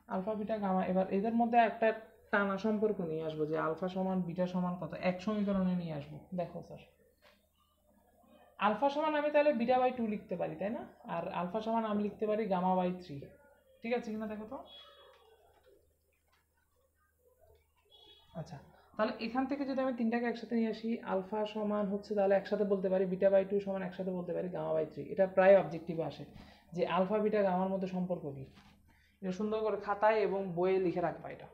আলফা বিটা গামা, এবার এদের মধ্যে একটা টানা সম্পর্ক নিয়ে আসবো যে আলফা সমান বিটা সমান কত, এক সমীকরণে নিয়ে আসবো। দেখো স্যার, আলফা সমান আমি তাহলে বিটা বাই 2 লিখতে পারি, তাই না? আর আলফা সমান আমি লিখতে পারি গামা বাই 3। ঠিক আছে কিনা দেখো তো। আচ্ছা, তাহলে এখান থেকে যদি আমি তিনটাকে একসাথে নিয়ে আসি, আলফা সমান হচ্ছে তাহলে একসাথে বলতে পারি বিটা বাই 2 সমান একসাথে বলতে পারি গামা বাই 3। এটা প্রায় অবজেক্টিভে আসে যে আলফা বিটা গামার মধ্যে সম্পর্ক কি। এটা সুন্দর করে খাতায় এবং বইয়ে লিখে রাখবা এটা।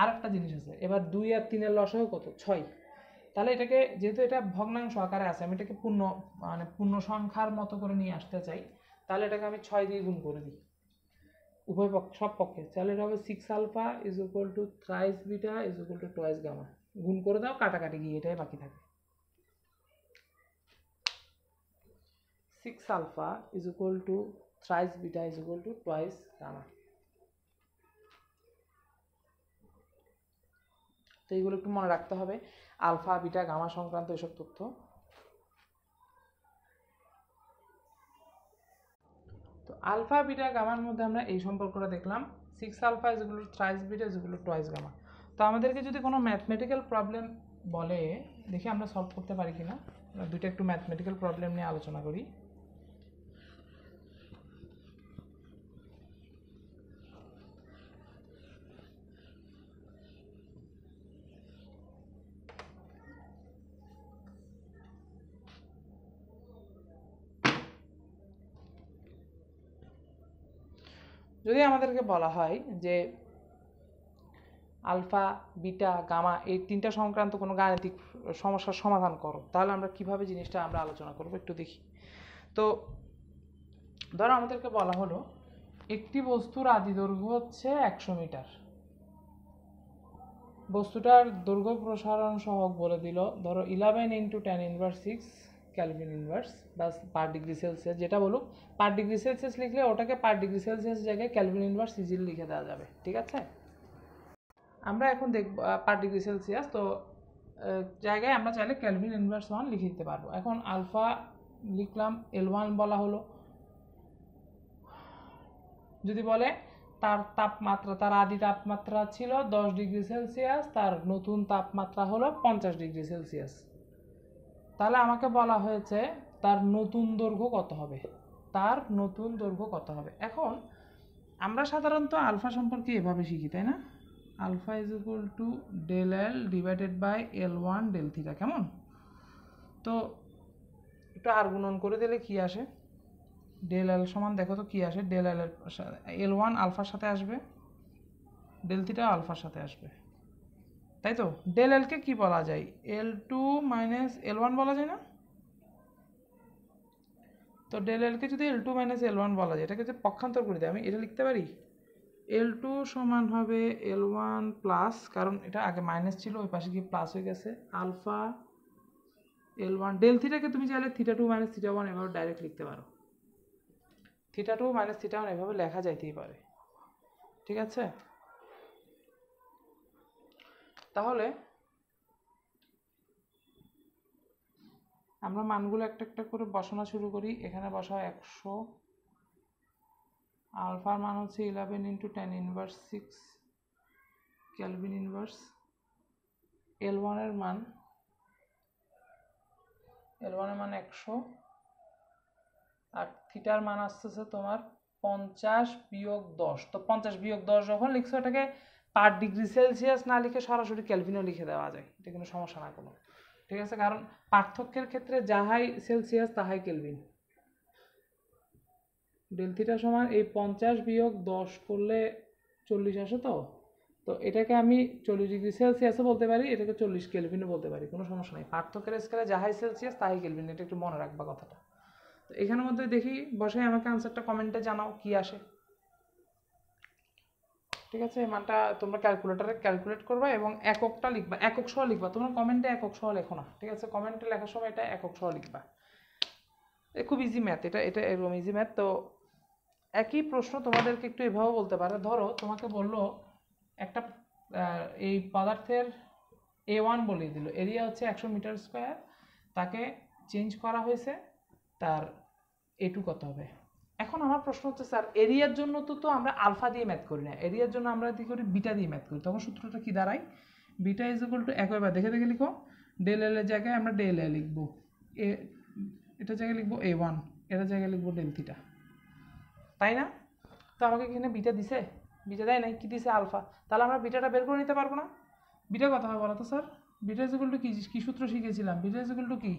আর একটা জিনিস আছে, এবার 2 আর 3 এর লসাগু কত? 6। তাহলে এটাকে যেহেতু এটা ভগ্নাংশ আকারে আছে, আমি এটাকে পূর্ণ সংখ্যার মতো করে নিয়ে আসতে চাই, তাহলে এটাকে আমি 6 দিয়ে গুণ করে দিই উভয় পক্ষ, সব পক্ষে। তাহলে এটা হবে 6 alpha is equal to thrice beta is equal to twice gamma. গুণ করে দাও, কাটাকাটি গিয়ে এটাই বাকি থাকে। 6 alpha is equal to thrice beta is equal to twice gamma. তো এইগুলো একটু মনে রাখতে হবে, আলফা বিটা গামা সংক্রান্ত এসব তথ্য। তো আলফা বিটা গামার মধ্যে আমরা এই সম্পর্কটা দেখলাম, 6 alpha is equal to thrice beta is equal to twice gamma. তো আমাদেরকে যদি কোনো ম্যাথমেটিক্যাল প্রবলেম বলে, দেখি আমরা সলভ করতে পারি কিনা। দুইটা একটু ম্যাথমেটিক্যাল প্রবলেম নিয়ে আলোচনা করি। যদি আমাদেরকে বলা হয় যে আলফা বিটা গামা এই তিনটা সংক্রান্ত কোনো গাণিতিক সমস্যার সমাধান করো, তাহলে আমরা কিভাবে জিনিসটা আমরা আলোচনা করব একটু দেখি। তো ধরো আমাদেরকে বলা হলো একটি বস্তুর আদি দৈর্ঘ্য হচ্ছে 100 মিটার, বস্তুটার দৈর্ঘ্য প্রসারণ সহগ বলে দিল ধরো 11 ইন্টু 10 ইনভার্স 6 ক্যালভিন ইনভার্স বা পার ডিগ্রি সেলসিয়াস, যেটা বলুক। পার ডিগ্রি সেলসিয়াস লিখলে ওটাকে পার ডিগ্রি সেলসিয়াস জায়গায় ক্যালভিন ইনভার্স ইজিলি লিখে দেওয়া যাবে। ঠিক আছে, আমরা এখন দেখব পার ডিগ্রি সেলসিয়াস, তো জায়গায় আমরা চাইলে ক্যালভিন ইনভার্স 1 লিখে দিতে পারবো। এখন আলফা লিখলাম, L1 বলা হলো। যদি বলে তার তাপমাত্রা, তার আদি তাপমাত্রা ছিল 10 ডিগ্রি সেলসিয়াস, তার নতুন তাপমাত্রা হলো 50 ডিগ্রি সেলসিয়াস, তাহলে আমাকে বলা হয়েছে তার নতুন দৈর্ঘ্য কত হবে, তার নতুন দৈর্ঘ্য কত হবে। এখন আমরা সাধারণত আলফা সম্পর্কে এভাবে শিখি, তাই না? Alpha is equal to del L divided by L1 del theta, কেমন? তো একটু আর গুণন করে দিলে কি আসে? ডেল এল সমান দেখো তো কি আসে, ডেল এল এর L1 আলফার সাথে আসবে, ডেল থিটা আলফার সাথে আসবে, তাই তো? ডেল এলকে কি বলা যায়? L2 মাইনাস L1 বলা যায় না? তো ডেল এলকে যদি L2 মাইনাস L1 বলা যায়, এটাকে যদি পক্ষান্তর করে দিই আমি, এটা লিখতে পারি L2 সমান হবে L1 প্লাস, কারণ এটা আগে মাইনাস ছিল, ওই পাশে গিয়ে প্লাস হয়ে গেছে, আলফা L1 ডেল থিটাকে তুমি চাইলে থিটা 2 মাইনাস থিটা 1 এভাবে ডাইরেক্ট লিখতে পারো। থিটা 2 মাইনাস থিটা 1 এভাবে লেখা যাইতেই পারে। ঠিক আছে, তাহলে আমরা মানগুলো একটা একটা করে বসানো শুরু করি। এখানে বসাও 100, আলফার মান হচ্ছে 11 ইন্টু 10⁻6 কেলভিন ইনভার্স। L1 এর মান 100, আর থিটার মান আসতেছে তোমার 50 - 10। তো 50 - 10 যখন লিখছো এটাকে পার ডিগ্রি সেলসিয়াস না লিখে সরাসরি কেলভিনও লিখে দেওয়া যায়, এটা কোনো সমস্যা না কোনো, ঠিক আছে? কারণ পার্থক্যের ক্ষেত্রে যাহাই সেলসিয়াস তাহাই কেলভিন। ডেল থিটা সমান এই 50 - 10 করলে 40 আসে। তো তো এটাকে আমি 40 ডিগ্রি সেলসিয়াসও বলতে পারি, এটাকে 40 কেলভিনও বলতে পারি, কোনো সমস্যা নেই। পার্থক্যের স্কেলে যাহাই সেলসিয়াস তাহাই কেলভিন, এটা একটু মনে রাখবা কথাটা। তো এখানের মধ্যে দেখি বসে আমাকে আনসারটা কমেন্টে জানাও কি আসে, ঠিক আছে? এই মানটা তোমরা ক্যালকুলেটরে ক্যালকুলেট করবা এবং এককটা লিখবা, একক সহ লিখবা। তোমরা কমেন্টে একক সহ লেখো না, ঠিক আছে? কমেন্টে লেখার সময় এটা একক সহ লিখবা। খুব ইজি ম্যাথ, এটা এটা এরকম ইজি ম্যাথ। তো একই প্রশ্ন তোমাদেরকে একটু এভাবে বলতে পারে। ধরো তোমাকে বললো একটা এই পদার্থের A1 বলে দিল, এরিয়া হচ্ছে 100 মিটার স্কোয়ার, তাকে চেঞ্জ করা হয়েছে, তার A2 কত হবে? এখন আমার প্রশ্ন হচ্ছে স্যার এরিয়ার জন্য তো আমরা আলফা দিয়ে ম্যাথ করি না, এরিয়ার জন্য আমরা কি করি বিটা দিয়ে ম্যাথ করি। তখন সূত্রটা কি দাঁড়ায়? বিটা ইজ ইকুয়াল টু, একবার দেখে দেখে লিখো, ডেল এল এর জায়গায় আমরা ডেল এ লিখবো, এটার জায়গায় লিখবো A1, এটার জায়গায় লিখবো ডেল থিটা, তাই না? তো আমাকে এখানে বিটা দিছে, বিটা দেয় নাই, কি দিছে? আলফা। তাহলে আমরা বিটাটা বের করে নিতে পারবো না? বিটা কত হবে বলো তো sir? Beta is equal to কি সূত্র শিখেছিলাম? বিটা ইজ ইকুয়াল টু কি?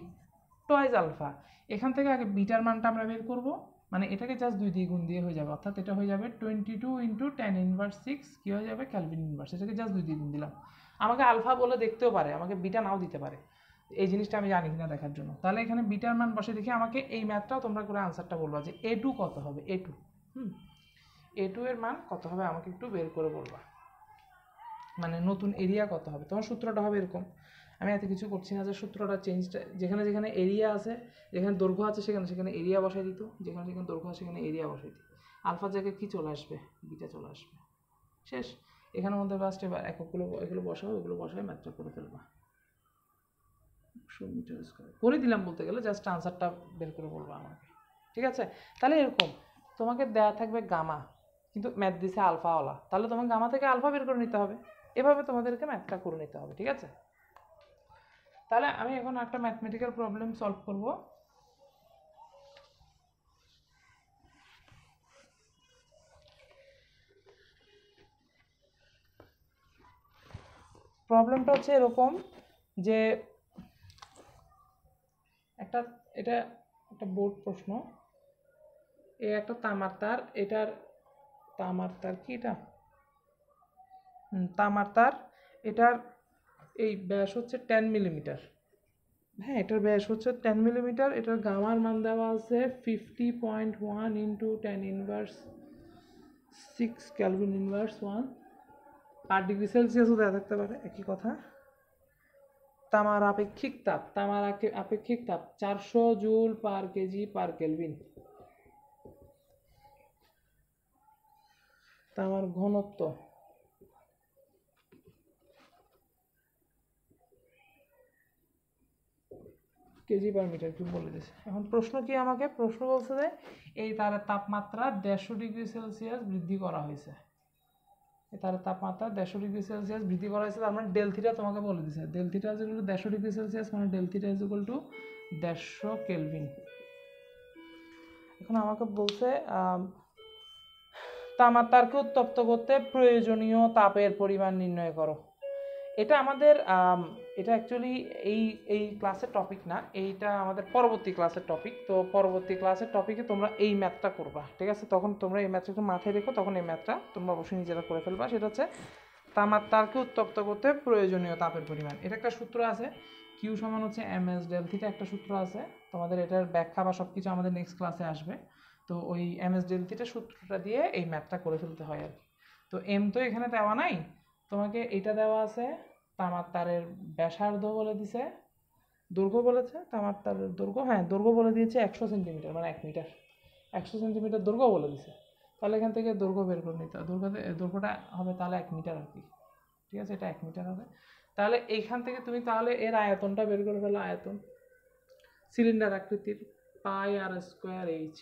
Twice alpha. এখান থেকে আগে বিটার মানটা আমরা বের করব, মানে এটাকে জাস্ট 2 দিয়ে গুণ দিয়ে হয়ে যাবে, অর্থাৎ এটা হয়ে যাবে 22 ইন্টু 10⁻6 কি হয়ে যাবে? Calvin inverse. এটাকে জাস্ট 2 দিয়ে গুণ দিলাম। আমাকে আলফা বলে দেখতেও পারে, আমাকে বিটা নাও দিতে পারে, এই জিনিসটা আমি জানি কিনা দেখার জন্য। তাহলে এখানে বিটার মান বসে দেখে আমাকে এই ম্যাথটাও তোমরা করে আনসারটা বলবা যে A2 কত হবে। A2 A2 এর মান কত হবে আমাকে একটু বের করে বলবা, মানে নতুন এরিয়া কত হবে। তোমার সূত্রটা হবে এরকম, আমি এত কিছু করছি না, যে সূত্রটা চেঞ্জটা যেখানে যেখানে এরিয়া আছে, যেখানে দৈর্ঘ্য আছে সেখানে সেখানে এরিয়া বসাই দিত, যেখানে যেখানে দৈর্ঘ্য আছে সেখানে এরিয়া বসাই দিত। আলফার জায়গায় কী চলে আসবে? বিটা চলে আসবে, শেষ। এখানের মধ্যে ফার্স্ট এবার এককগুলো এগুলো বসাও, এগুলো বসায় ম্যাথটা করে ফেলবা। 100 মিটার স্কোয়ার করে দিলাম বলতে গেলে, জাস্ট আনসারটা বের করে বলবা আমাকে, ঠিক আছে? তাহলে এরকম তোমাকে দেয়া থাকবে গামা, কিন্তু ম্যাথ দিছে আলফাওয়ালা, তাহলে তোমাকে গামা থেকে আলফা বের করে নিতে হবে। এভাবে তোমাদেরকে ম্যাথটা করে নিতে হবে, ঠিক আছে? তাহলে আমি এখন একটা ম্যাথমেটিক্যাল প্রবলেম সলভ করব। প্রবলেমটা হচ্ছে এরকম যে এটা একটা বোর্ড প্রশ্ন, এই একটা তামার তার, এটার তামার তার কি এটা তামার তার, এটার এই ব্যাস হচ্ছে 10 মিলিমিটার। হ্যাঁ, এটার ব্যাস হচ্ছে 10 মিলিমিটার। এটার গামার মান দেওয়া আছে 50.1 ইন্টু 10⁻6 ক্যালভিন ইনভার্স 1, আর ডিগ্রি সেলসিয়াসও দেওয়া থাকতে পারে, একই কথা। তামার আপেক্ষিক তাপ, আপেক্ষিক তাপ 400 joule per KG per kelvin. তামার ঘনত্ব কেজি পার মিটার কিউব বলে দিয়েছে। এখন প্রশ্ন কি আমাকে? প্রশ্ন বলছে যে এই তারের তাপমাত্রা 150 ডিগ্রি সেলসিয়াস বৃদ্ধি করা হয়েছে, এই তারের তাপমাত্রা 150 ডিগ্রি সেলসিয়াস বৃদ্ধি করা হয়েছে। তার মানে ডেল থিটা তোমাকে বলে দিয়েছে, del theta is equal to 150 degree Celsius, মানে del theta is equal to 150 kelvin. এখন আমাকে বলছে তাপমাত্রাকে উত্তপ্ত করতে প্রয়োজনীয় তাপের পরিমাণ নির্ণয় করো। এটা আমাদের এটা অ্যাকচুয়ালি এই ক্লাসের টপিক না, এইটা আমাদের পরবর্তী ক্লাসের টপিক। তো পরবর্তী ক্লাসের টপিকে তোমরা এই ম্যাথটা করবা, ঠিক আছে? তখন তোমরা এই ম্যাথটা একটু মাথায় রেখো, তখন এই ম্যাথটা তোমরা অবশ্যই নিজেরা করে ফেলবা। সেটা হচ্ছে তাপমাত্রাকে উত্তপ্ত করতে প্রয়োজনীয় তাপের পরিমাণ। এটা একটা সূত্র আছে, কিউ সমান হচ্ছে ms ডেল থিটা, একটা সূত্র আছে। তোমাদের এটার ব্যাখ্যা বা সব কিছু আমাদের নেক্সট ক্লাসে আসবে। তো ওই ms ডেল থিটা সূত্রটা দিয়ে এই ম্যাথটা করে ফেলতে হয় আর কি। তো এম তো এখানে দেওয়া নাই, তোমাকে এটা দেওয়া আছে, তামার তারের ব্যাসার্ধ বলে দিছে, দৈর্ঘ্য বলেছে, তামার তারের দৈর্ঘ্য, হ্যাঁ দৈর্ঘ্য বলে দিয়েছে 100 সেন্টিমিটার, মানে 1 মিটার, 100 সেন্টিমিটার দৈর্ঘ্য বলে দিছে। তাহলে এখান থেকে দৈর্ঘ্য বের করে নিতে হবে, দৈর্ঘ্যটা হবে তাহলে 1 মিটার আর কি, ঠিক আছে? এটা 1 মিটার হবে। তাহলে এইখান থেকে তুমি তাহলে এর আয়তনটা বের করে ফেলো, আয়তন। সিলিন্ডার আকৃতির, পাই আর স্কোয়ার এইচ।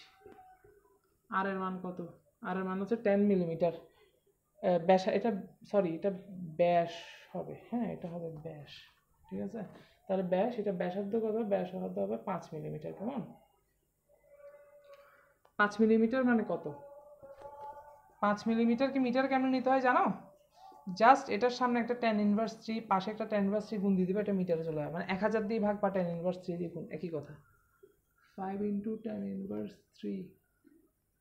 আর এর মান কত? আর এর মান হচ্ছে 10 মিলিমিটার ব্যাস। এটা সরি, এটা ব্যাস হবে, হ্যাঁ এটা হবে ব্যাস, ঠিক আছে। তাহলে ব্যাস, এটা ব্যাসার্ধ কত? ব্যাসার্ধ হবে 5 মিলিমিটার। কেমন? 5 মিলিমিটার মানে কত? 5 মিলিমিটার কি মিটার কেমন নিতে হয় জানো? জাস্ট এটার সামনে একটা tan ইনভার্স 3, পাশে একটা tan ইনভার্স 3 গুণ দিয়ে দিবে, এটা মিটারে চলে যাবে। মানে 1000 দিয়ে ভাগ বা tan ইনভার্স 3 দিয়ে গুণ, একই কথা। 5 into tan inverse 3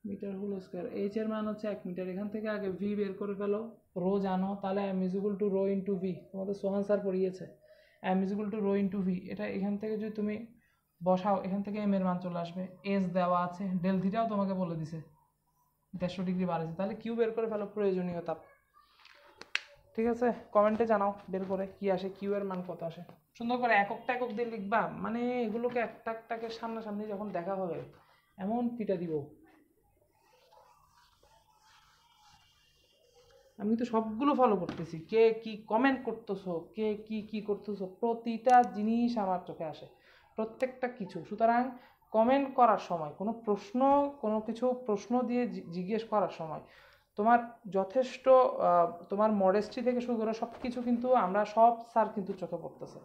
metre whole square. H এর মান হচ্ছে 1 মিটার। এখান থেকে আগে ভি বের করে ফেলো, রো জানো, তাহলে M is equal to rho into V. তোমাদের সোহান স্যার পড়িয়েছে M is equal to rho into V. এটা এখান থেকে যদি তুমি বসাও, এখান থেকে এম এর মান চলে আসবে। এস দেওয়া আছে, ডেল থিটাও তোমাকে বলে দিছে 150 ডিগ্রি বাড়াইছে। তাহলে কিউ বের করে ফেলো, প্রয়োজনীয় তাপ। ঠিক আছে, কমেন্টে জানাও বের করে কি আসে, কিউ এর মান কত আসে। সুন্দর করে এককটা একক দিয়ে লিখবা, মানে এগুলোকে একটা একটাকে সামনাসামনি যখন দেখা হবে এমন পিটা দিব। আমি তো সবগুলো ফলো করতেছি, কে কি কমেন্ট করতেছো, কে কি কি করতেছো, প্রতিটা জিনিস আমার চোখে আসে, প্রত্যেকটা কিছু। সুতরাং কমেন্ট করার সময় কোনো প্রশ্ন, কোনো কিছু প্রশ্ন দিয়ে জিজ্ঞেস করার সময় তোমার যথেষ্ট তোমার মডেস্টি থেকে শুরু করে সব কিছু কিন্তু আমরা সব স্যার কিন্তু চোখে পড়তেছে,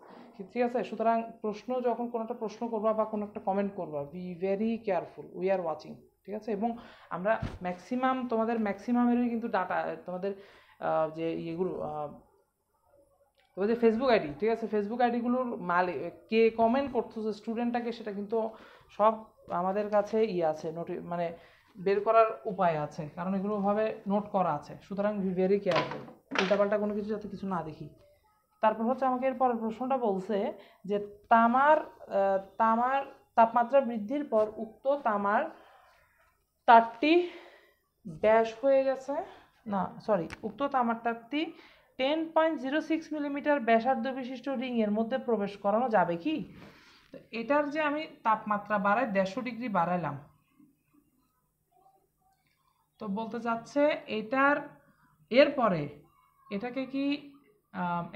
ঠিক আছে। সুতরাং প্রশ্ন যখন কোনো একটা প্রশ্ন করবা বা কোনো একটা কমেন্ট করবা, be very careful, we are watching, ঠিক আছে। এবং আমরা ম্যাক্সিমাম তোমাদের ম্যাক্সিমামেরই কিন্তু ডাটা, তোমাদের যে ইয়েগুলো তোমাদের ফেসবুক আইডি, ঠিক আছে, ফেসবুক আইডিগুলোর কে কমেন্ট করতেছে স্টুডেন্টটাকে, সেটা কিন্তু সব আমাদের কাছে আছে, মানে বের করার উপায় আছে, কারণ এগুলো ভাবে নোট করা আছে। সুতরাং বি ভেরি কেয়ারফুল, উল্টাপাল্টা কোনো কিছু যাতে কিছু না দেখি। তারপর হচ্ছে আমাকে এরপরের প্রশ্নটা বলছে যে তামার তাপমাত্রা বৃদ্ধির পর উক্ত তারটি ব্যাস হয়ে গেছে, না সরি, উক্ত তামার তারটি 10.06 মিলিমিটার ব্যাসার্ধ বিশিষ্ট রিং এর মধ্যে প্রবেশ করানো যাবে কি? এটার যে আমি তাপমাত্রা বাড়াই 150 ডিগ্রি বাড়াইলাম, তো বলতে চাচ্ছে এটার এরপরে এটাকে কি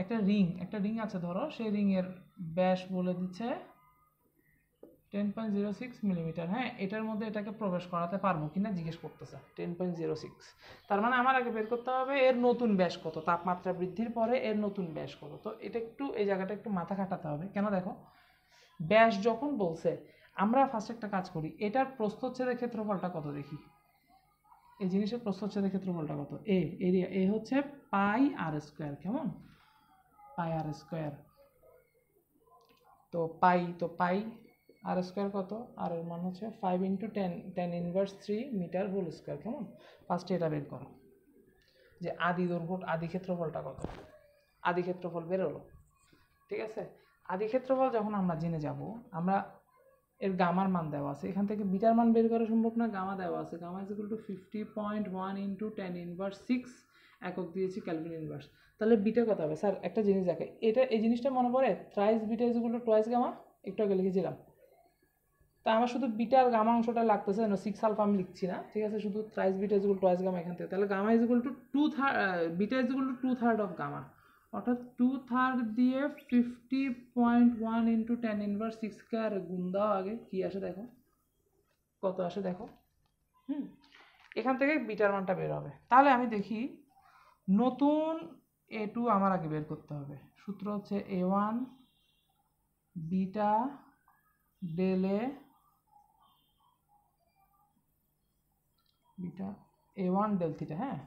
একটা রিং আছে ধরো, সেই রিং এর ব্যাস বলে দিচ্ছে 10.06 মিলিমিটার, হ্যাঁ এটার মধ্যে এটাকে প্রবেশ করাতে পারবো কিনা জিজ্ঞেস করতেছে। 10.06, তার মানে আমার আগে বের করতে হবে এর নতুন ব্যাস কত, তাপমাত্রা বৃদ্ধির পরে এর নতুন ব্যাস কত। তো এটা একটু, এই জায়গাটা একটু মাথা খাটাতে হবে। কেন দেখো, ব্যাস যখন বলছে আমরা ফার্স্ট একটা কাজ করি, এটার প্রস্থচ্ছেদের ক্ষেত্রফলটা কত দেখি। এই জিনিসের প্রস্থচ্ছেদের ক্ষেত্রফলটা কত? এরিয়া এ হচ্ছে পাই আর স্কোয়ার। কেমন? পাই আর স্কোয়ার। তো পাই আর স্কোয়ার কত? আর এর মান হচ্ছে 5 into 10 inverse 3 metre whole square. কেমন? ফার্স্টে এটা বের করো যে আদি দৈর্ঘ্য, আদি ক্ষেত্রফলটা কত। আদি ক্ষেত্রফল বেরোলো, ঠিক আছে। আদি ক্ষেত্রফল যখন আমরা জেনে যাব, আমরা এর গামার মান দেওয়া আছে, এখান থেকে বিটার মান বের করা সম্ভব না, গামা দেওয়া আছে। Gamma is equal to 50.1 into 10 inverse 6, একক দিয়েছি ক্যালভিন ইনভার্স। তাহলে বিটা কত হবে? স্যার একটা জিনিস দেখে, এই জিনিসটা মনে পড়ে, thrice beta is equal to twice gamma, একটু আগে লিখেছিলাম। তা আমার শুধু বিটা আর গামা অংশটা লাগতেছে না, 6 আলফা আমি লিখছি না, ঠিক আছে, শুধু thrice beta is equal to twice gamma এখান থেকে। তাহলে gamma is equal to beta is equal to 2/3 of gamma, অর্থাৎ 2/3 দিয়ে 50.1 ইন্টু 10 ইনভার্স 6কে আর গুণ দাও আগে, কি আসে দেখো, কত আসে দেখো। এখান থেকে বিটার মানটা বের হবে। তাহলে আমি দেখি নতুন A2 আমার আগে বের করতে হবে। সূত্র হচ্ছে A1 বিটা ডেল এ বিটা A1 ডেল থিটা, হ্যাঁ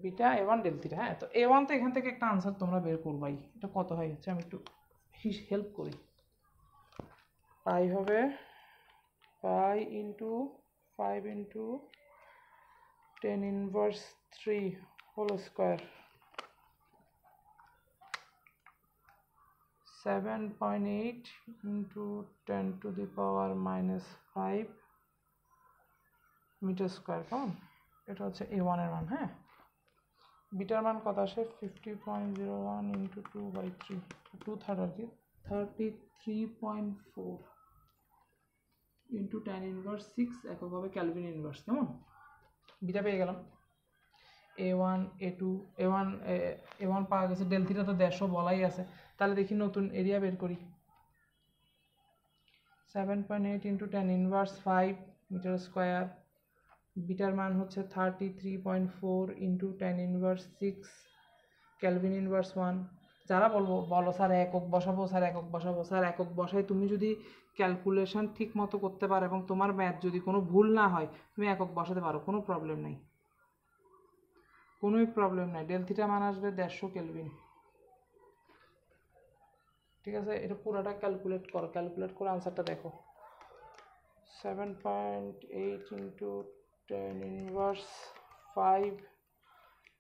বিটা A1 ডেল থিটা, হ্যাঁ। তো A1 তো এখান থেকে একটা আনসার তোমরা বের করবাই। এটা কত হয় হচ্ছে, আমি একটু হেল্প করি। পাই হবে pi into 5 into 10 inverse 3 whole square, 7.8 into 10 to the power minus 5 metre square. কেমন? এটা হচ্ছে A1 এর মান, হ্যাঁ। বিটার মান কত আসে? 50.01 ইন্টু 2/3, 2/3 আর কি, 33.4 ইন্টু 10 ইনভার্স 6, একক হবে ক্যালভিন ইনভার্স। কেমন? বিটা পেয়ে গেলাম। A1 A2 A1 পাওয়া গেছে, ডেল থিটা তো 150 বলাই আছে। তাহলে দেখি নতুন এরিয়া বের করি। 7.8 ইন্টু 10 ইনভার্স 5 মিটার স্কোয়ার, বিটার মান হচ্ছে 33.4 ইন্টু 10 ইনভার্স 6 কেলভিন ইনভার্স 1। যারা বলো স্যার একক বসাবো, স্যার একক বসাবো, স্যার একক বসাই তুমি যদি ক্যালকুলেশন ঠিক মতো করতে পারো এবং তোমার ম্যাথ যদি কোনো ভুল না হয় তুমি একক বসাতে পারো, কোনো প্রবলেম নেই, কোনোই প্রবলেম নাই। ডেল থিটা মান আসবে 150 কেলভিন। ঠিক আছে, এটা পুরোটা ক্যালকুলেট করো, ক্যালকুলেট করে আনসারটা দেখো। 7.8 into 10 inverse 5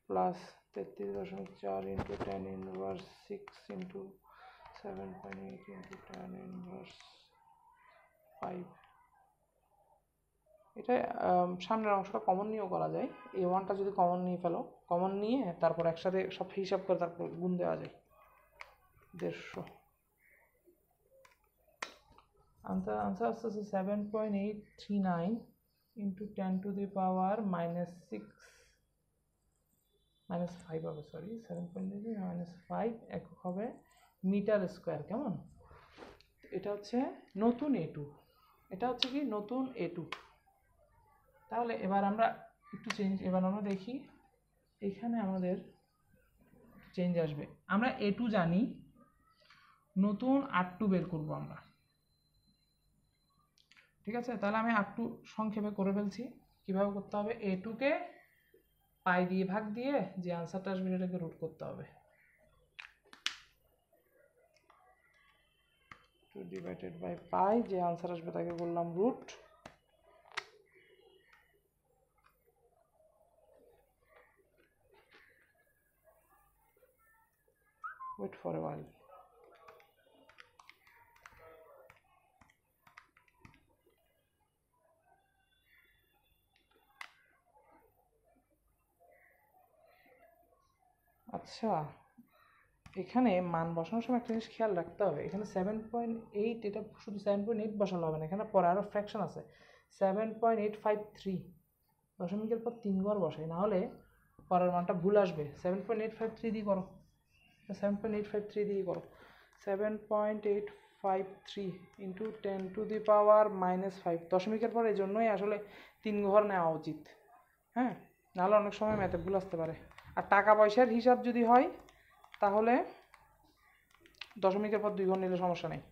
plus 33.4 into 10 inverse 6 into 7.8 into 10 inverse 5। এটা সামনের অংশটা কমন নিয়েও করা যায়, এই ওয়ানটা যদি কমন নিয়ে ফেলো, কমন নিয়ে তারপর একসাথে সব হিসাব করে তারপর গুণ দেওয়া যায় 150। আনসার আসতেছে 7.839 ইন্টু 10 টু দি পাওয়ার -5 হবে, সরি 7.8 -5 একক হবে মিটার স্কোয়ার। কেমন? এটা হচ্ছে নতুন A2, এটা হচ্ছে কি নতুন A2। তাহলে এবার আমরা একটু চেঞ্জ, এবার আমরা দেখি এখানে আমাদের চেঞ্জ আসবে। আমরা A2 জানি, নতুন R2 বের করব আমরা। ঠিক আছে, তাহলে আমি R2 সংক্ষেপে করে ফেলছি। কিভাবে করতে হবে? A2 কে পাই দিয়ে ভাগ দিয়ে যে আনসারটা আসবে সেটাকে রুট করতে হবে। 2 ডিভাইডেড বাই পাই, যে আনসার আসবে তাকে বললাম root. Wait for a while। আচ্ছা, এখানে মান বসানোর সময় একটা জিনিস খেয়াল রাখতে হবে, এখানে 7.8, এটা শুধু 7.8 বসানো হবে না, এখানে পরে আরও ফ্র্যাকশন আছে 7.853, দশমিকের পর 3 ঘর বসাই, নাহলে পরের মানটা ভুল আসবে। 7.853 দিয়ে করো, 7.853 দিয়ে করো। 7.853 ইন্টু 10 টু দি পাওয়ার -5, দশমিকের পর এই জন্যই আসলে 3 ঘর নেওয়া উচিত, হ্যাঁ, নাহলে অনেক সময় ম্যাথে ভুল আসতে পারে। আর টাকা পয়সার হিসাব যদি হয় তাহলে দশমিকের পর 2 ঘর নিলে সমস্যা নেই।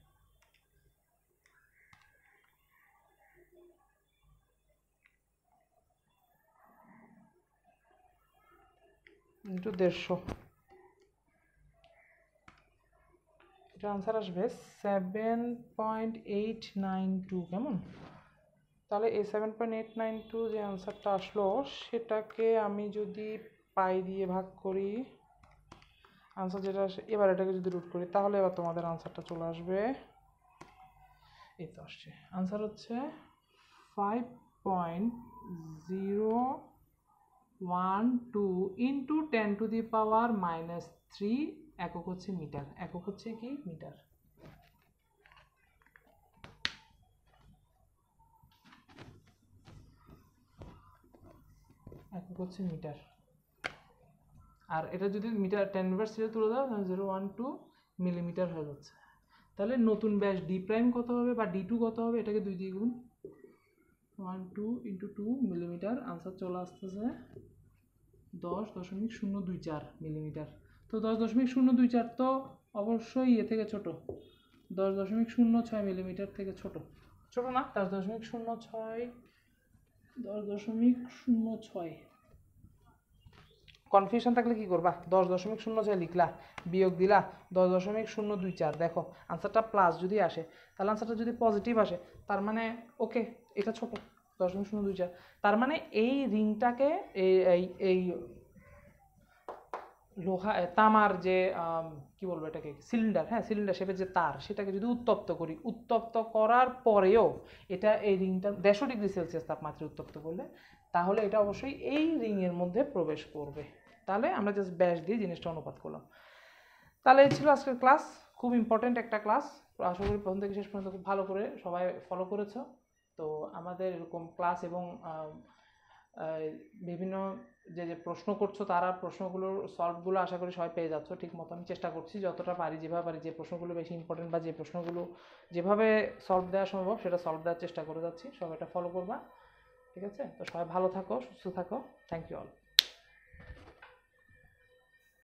ইন্টু 150, এটা আনসার আসবে 7.892। কেমন? তাহলে এই 7.892 যে আনসারটা আসলো সেটাকে আমি যদি পাই দিয়ে ভাগ করি, আনসার যেটা আসে, এবার এটাকে যদি রুট করি তাহলে এবার তোমাদের আনসারটা চলে আসবে। এই তো আসছে, আনসার হচ্ছে 5.012 ইন্টু 10 টু দি পাওয়ার -3, একক হচ্ছে মিটার, একক হচ্ছে কি মিটার। একক হচ্ছে মিটার। আর এটা যদি মিটার 10 ইনভার্স 0 তুলে দাও তাহলে 012 মিলিমিটার হয়ে যাচ্ছে। তাহলে নতুন ব্যাস ডি প্রাইম কত হবে বা D2 কত হবে? এটাকে 2 দিয়ে গুণ, 12 ইন্টু 2 মিলিমিটার, আনসার চলে আসতেছে 10.024 মিলিমিটার। তো 10.024 তো অবশ্যই এ থেকে ছোট, 10.06 মিলিমিটার থেকে ছোট, ছোট না? 10.06 কনফিউশন থাকলে কি করবা? 10.06 লিখলা, বিয়োগ দিলা 10.024, দেখো আনসারটা প্লাস যদি আসে তাহলে আনসারটা যদি পজিটিভ আসে তার মানে ওকে এটা ছোট 10.024, তার মানে এই রিংটাকে এই লোহা তামার যে কি বলবো এটাকে, সিলিন্ডার, হ্যাঁ সিলিন্ডার শেপের যে তার, সেটাকে যদি উত্তপ্ত করি, উত্তপ্ত করার পরেও এটা এই রিংটা 150 ডিগ্রি সেলসিয়াস তাপমাত্রায় উত্তপ্ত করলে তাহলে এটা অবশ্যই এই রিংয়ের মধ্যে প্রবেশ করবে। তাহলে আমরা জাস্ট ব্যাস দিয়ে জিনিসটা অনুপাত করলাম। তাহলে এই ছিল আজকের ক্লাস, খুব ইম্পর্টেন্ট একটা ক্লাস, আশা করি প্রথম থেকে শেষ পর্যন্ত খুব ভালো করে সবাই ফলো করেছো। তো আমাদের এরকম ক্লাস এবং বিভিন্ন যে যে প্রশ্ন করছো তারা প্রশ্নগুলোর সলভগুলো আশা করি সবাই পেয়ে যাচ্ছ ঠিক মতো। আমি চেষ্টা করছি যতটা পারি, যেভাবে পারি, যে প্রশ্নগুলো বেশি ইম্পর্টেন্ট বা যে প্রশ্নগুলো যেভাবে সলভ দেওয়া সম্ভব সেটা সলভ দেওয়ার চেষ্টা করে যাচ্ছি। সবাই এটা ফলো করবা, ঠিক আছে? তো সবাই ভালো থাকো, সুস্থ থাকো। Thank you all.